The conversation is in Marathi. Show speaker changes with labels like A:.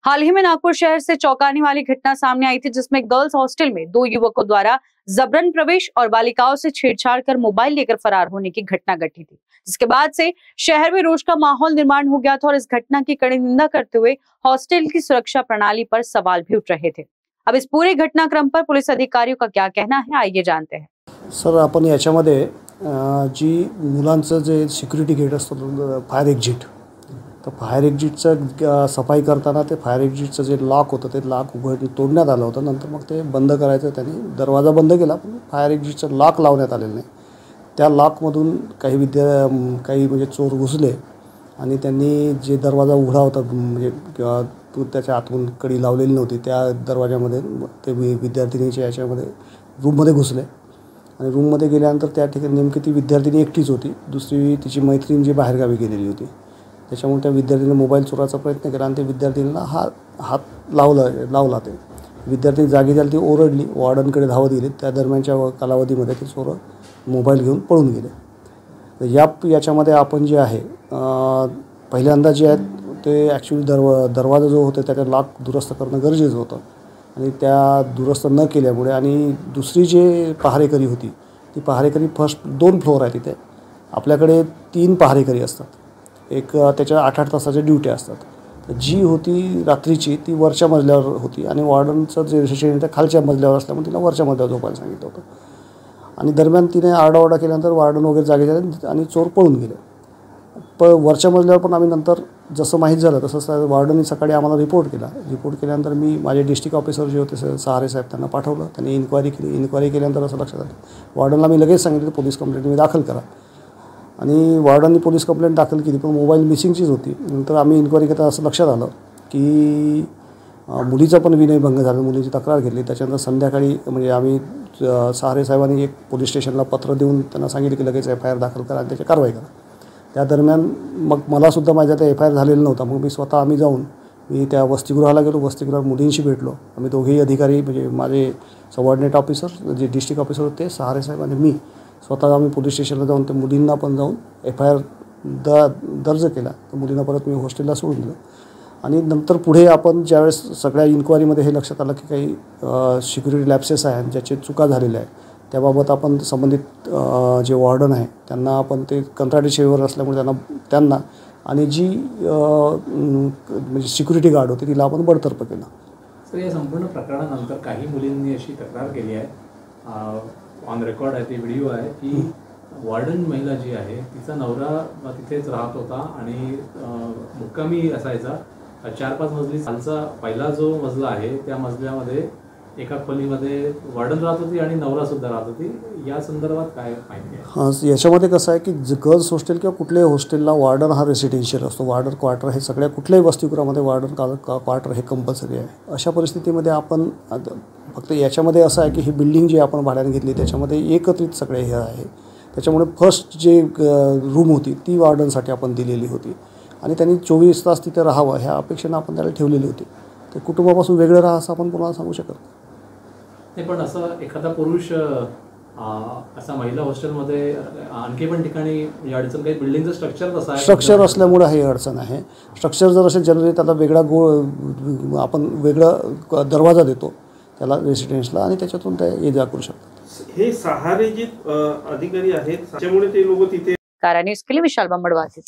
A: हाल ही में नागपुर शहर से चौंकाने वाली घटना सामने आई थी, जिसमें गर्ल्स हॉस्टल में 2 युवकों द्वारा जबरन प्रवेश और बालिकाओं से छेड़छाड़ कर मोबाइल लेकर फरार होने की घटना घटी थी। जिसके बाद से शहर में रोष का माहौल निर्माण हो गया था और इस घटना की कड़ी निंदा करते हुए हॉस्टल की सुरक्षा प्रणाली पर सवाल भी उठ रहे थे। अब इस पूरे घटनाक्रम पर पुलिस अधिकारियों का क्या कहना है, आइए जानते हैं।
B: सर, आपण याच्यामध्ये जी मुलांचं जे सिक्युरिटी गेट असतं फायर एक्झिट, तर फायर एक्झिटचं सफाई करताना ते फायर एक्झिटचं जे लॉक होतं ते लॉक तोडण्यात आलं होतं। नंतर मग ते बंद करायचं त्यांनी दरवाजा बंद केला, पण फायर एक्झिटचं लॉक लावण्यात आलेलं नाही। त्या लॉकमधून काही म्हणजे चोर घुसले आणि त्यांनी जे दरवाजा उघडा होता म्हणजे किंवा त्याच्या आतून कडी लावलेली नव्हती, त्या दरवाजामध्ये ते विद्यार्थिनीच्या याच्यामध्ये रूममध्ये घुसले आणि रूममध्ये गेल्यानंतर त्या ठिकाणी नेमकी ती विद्यार्थिनी एकटीच होती, दुसरी तिची मैत्रीण जी बाहेरगावी गेलेली होती। त्याच्यामुळे त्या विद्यार्थीने मोबाईल चोरायचा प्रयत्न केला आणि त्या विद्यार्थिनीला हात लावला। ते विद्यार्थी जागी झाली, ती ओरडली, वॉर्डनकडे धावत गेली। त्या दरम्यानच्या कालावधीमध्ये ते चोर मोबाईल घेऊन पळून गेले। तर याच्यामध्ये आपण जे आहे पहिल्यांदा जे आहे ते ॲक्च्युअली दरवाजा जो होता त्याचा लॉक दुरुस्त करणं गरजेचं होतं आणि त्या दुरुस्त न केल्यामुळे आणि दुसरी जे पहारेकरी होती ती पहारेकरी फर्स्ट 2 फ्लोअर आहे, तिथे आपल्याकडे 3 पहारेकरी असतात, एक त्याच्या 8-8 तासाच्या ड्युटी असतात। तर जी होती रात्रीची ती वरच्या मजल्यावर होती आणि वॉर्डनचं जे रिसेप्शन त्या खालच्या मजल्यावर असल्यामुळे तिला वरच्या मजल्यावर झोपायला सांगितलं होतं आणि दरम्यान तिने आरडाओरडा केल्यानंतर वॉर्डन वगैरे जागे झाले आणि चोर पळून गेले। वरच्या मजल्यावर पण आम्ही नंतर जसं माहीत झालं तसं वॉर्डननी सकाळी आम्हाला रिपोर्ट केल्यानंतर मी माझे डिस्ट्रिक्ट ऑफिसर जे होते सहारे साहेब त्यांना पाठवलं। त्यांनी इन्क्वायरी केल्यानंतर असं लक्षात आलं, वॉर्डनला मी लगेच सांगितलं पोलीस कंप्लेंट मी दाखल करा आणि वॉर्डननी पोलीस कंप्लेंट दाखल केली, पण मोबाईल मिसिंगचीच होती। नंतर आम्ही इन्क्वायरी करता असं लक्षात आलं की मुलीचा पण विनयभंग झाला, मुलीची तक्रार घेतली। त्याच्यानंतर संध्याकाळी म्हणजे आम्ही सहारे साहेबांनी एक पोलीस स्टेशनला पत्र देऊन त्यांना सांगितलं की लगेच FIR दाखल करा आणि त्याची कारवाई करा। त्या दरम्यान मग मलासुद्धा माझ्या त्या FIR झालेलं नव्हता, मग मी स्वतः मी त्या वसतिगृहाला गेलो, वसतिगृहात मुलींशी भेटलो। आम्ही दोघेही अधिकारी म्हणजे माझे सबऑर्डिनेट ऑफिसर जे डिस्ट्रिक्ट ऑफिसर होते सहारे साहेब आणि मी स्वतः आम्ही पोलीस स्टेशनला जाऊन त्या मुलींना पण जाऊन FIR दर्ज केला। तर मुलींना परत मी हॉस्टेलला सोडून दिलं आणि नंतर पुढे आपण ज्यावेळेस सगळ्या इन्क्वायरीमध्ये हे लक्षात आलं की काही सिक्युरिटी लॅप्सेस आहेत, ज्याचे चुका झालेल्या आहेत, त्याबाबत आपण संबंधित जे वॉर्डन आहे त्यांना आपण ते कंत्राटी सेवेवर असल्यामुळे त्यांना आणि जी म्हणजे सिक्युरिटी गार्ड होती तिला आपण बडतर्फ केलं।
C: सर, या संपूर्ण प्रकरणानंतर काही मुलींनी अशी तक्रार केली आहे, ऑन रेकॉर्ड आहे, ते व्हिडिओ आहे की वॉर्डन महिला जी आहे तिचा नवरा तिथेच राहत होता आणि मुक्कामी असायचा। 4-5 मजली खालचा पहिला जो मजला आहे त्या मजल्यामध्ये एका खोलीमध्ये वॉर्डन राहत होती आणि नवरासुद्धा राहत होती। या संदर्भात काय माहिती आहे?
B: हां, याच्यामध्ये कसं आहे की गर्ल्स हॉस्टेल किंवा कुठल्याही हॉस्टेलला वॉर्डन हा रेसिडेन्शियल असतो। वॉर्डन क्वार्टर हे सगळ्या कुठल्याही वसतिगृहामध्ये वॉर्डन क्वार्टर हे कंपल्सरी आहे। अशा परिस्थितीमध्ये आपण फक्त याच्यामध्ये असं आहे की ही बिल्डिंग जी आपण भाड्याने घेतली त्याच्यामध्ये एकत्रित सगळे हे आहे, त्याच्यामुळे फर्स्ट जे रूम होती ती वॉर्डनसाठी आपण दिलेली होती आणि त्यांनी 24 तास तिथे राहावं ह्या अपेक्षेनं आपण त्याला ठेवलेली होती। ते कुटुंबापासून वेगळं राहा असं आपण कोणाला सांगू शकत
C: नाही, पण असं एखादा पुरुष असा महिला हॉस्टेलमध्ये आणखी पण ठिकाणी अडचण काही बिल्डिंगचं स्ट्रक्चर
B: असल्यामुळे ही अडचण आहे। स्ट्रक्चर जर असेल जनरली त्याला वेगळा आपण वेगळा दरवाजा देतो त्याला रेसिडेन्सला आणि त्याच्यातून ते ये जा करू शकतात।
D: हे सहारे जे अधिकारी आहेत त्याच्यामुळे ते लोक तिथे
A: न्यूज के लिए विशाल बंबड़वासी।